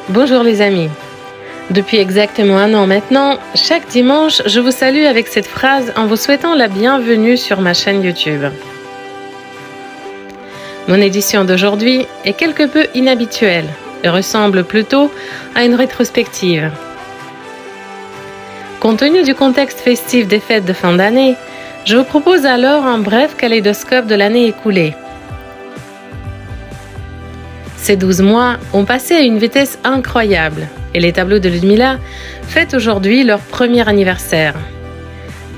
Bonjour les amis. Depuis exactement 1 an maintenant, chaque dimanche, je vous salue avec cette phrase en vous souhaitant la bienvenue sur ma chaîne YouTube. Mon édition d'aujourd'hui est quelque peu inhabituelle et ressemble plutôt à une rétrospective. Compte tenu du contexte festif des fêtes de fin d'année, je vous propose alors un bref kaléidoscope de l'année écoulée. Ces 12 mois ont passé à une vitesse incroyable et les tableaux de Ludmila fêtent aujourd'hui leur premier anniversaire.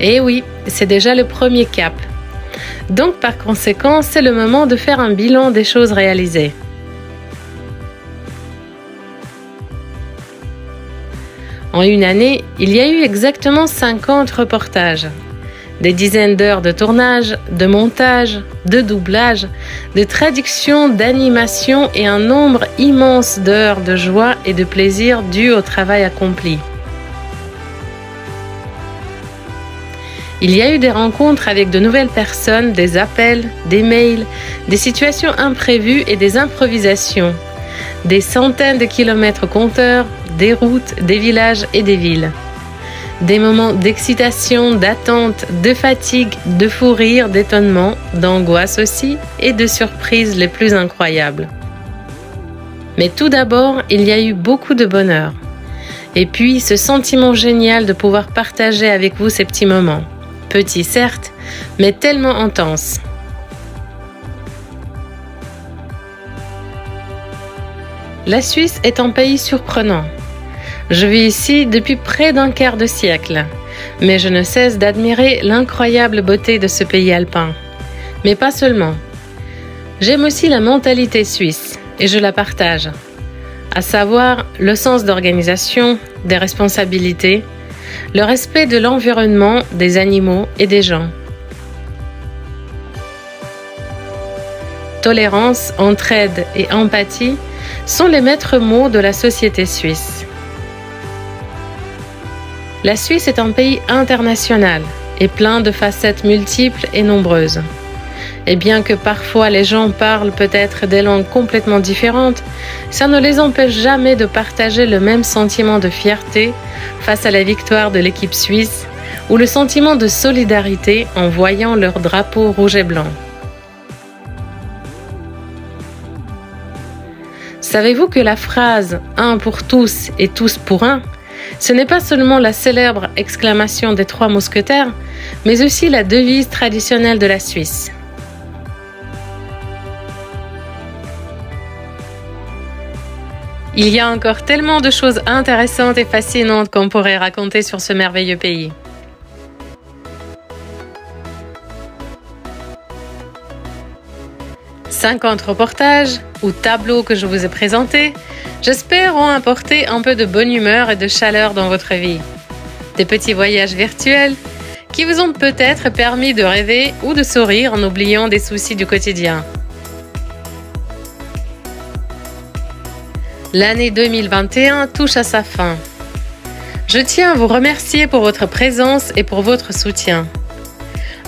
Et oui, c'est déjà le premier cap. Donc par conséquent, c'est le moment de faire un bilan des choses réalisées. En une année, il y a eu exactement 50 reportages. Des dizaines d'heures de tournage, de montage, de doublage, de traduction, d'animation et un nombre immense d'heures de joie et de plaisir dues au travail accompli. Il y a eu des rencontres avec de nouvelles personnes, des appels, des mails, des situations imprévues et des improvisations, des centaines de kilomètres compteurs, des routes, des villages et des villes. Des moments d'excitation, d'attente, de fatigue, de fou rire, d'étonnement, d'angoisse aussi et de surprises les plus incroyables. Mais tout d'abord, il y a eu beaucoup de bonheur. Et puis, ce sentiment génial de pouvoir partager avec vous ces petits moments. Petits certes, mais tellement intenses. La Suisse est un pays surprenant. Je vis ici depuis près d'un quart de siècle, mais je ne cesse d'admirer l'incroyable beauté de ce pays alpin. Mais pas seulement. J'aime aussi la mentalité suisse, et je la partage, à savoir le sens d'organisation, des responsabilités, le respect de l'environnement, des animaux et des gens. Tolérance, entraide et empathie sont les maîtres mots de la société suisse. La Suisse est un pays international et plein de facettes multiples et nombreuses. Et bien que parfois les gens parlent peut-être des langues complètement différentes, ça ne les empêche jamais de partager le même sentiment de fierté face à la victoire de l'équipe suisse ou le sentiment de solidarité en voyant leur drapeau rouge et blanc. Savez-vous que la phrase « un pour tous et tous pour un » ce n'est pas seulement la célèbre exclamation des 3 mousquetaires, mais aussi la devise traditionnelle de la Suisse. Il y a encore tellement de choses intéressantes et fascinantes qu'on pourrait raconter sur ce merveilleux pays. « 50 reportages ou tableaux que je vous ai présentés, j'espère ont apporté un peu de bonne humeur et de chaleur dans votre vie. Des petits voyages virtuels qui vous ont peut-être permis de rêver ou de sourire en oubliant des soucis du quotidien. L'année 2021 touche à sa fin. Je tiens à vous remercier pour votre présence et pour votre soutien.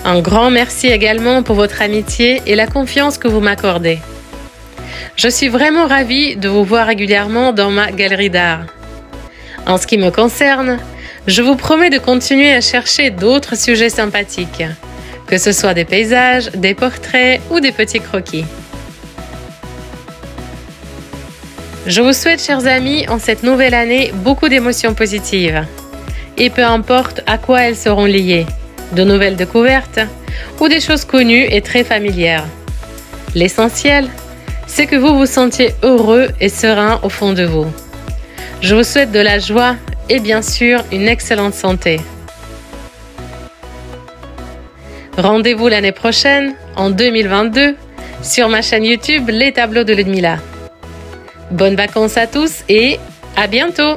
Un grand merci également pour votre amitié et la confiance que vous m'accordez. Je suis vraiment ravie de vous voir régulièrement dans ma galerie d'art. En ce qui me concerne, je vous promets de continuer à chercher d'autres sujets sympathiques, que ce soit des paysages, des portraits ou des petits croquis. Je vous souhaite, chers amis, en cette nouvelle année, beaucoup d'émotions positives. Et peu importe à quoi elles seront liées, de nouvelles découvertes ou des choses connues et très familières. L'essentiel, c'est que vous vous sentiez heureux et serein au fond de vous. Je vous souhaite de la joie et bien sûr une excellente santé. Rendez-vous l'année prochaine, en 2022, sur ma chaîne YouTube Les Tableaux de Ludmila. Bonnes vacances à tous et à bientôt!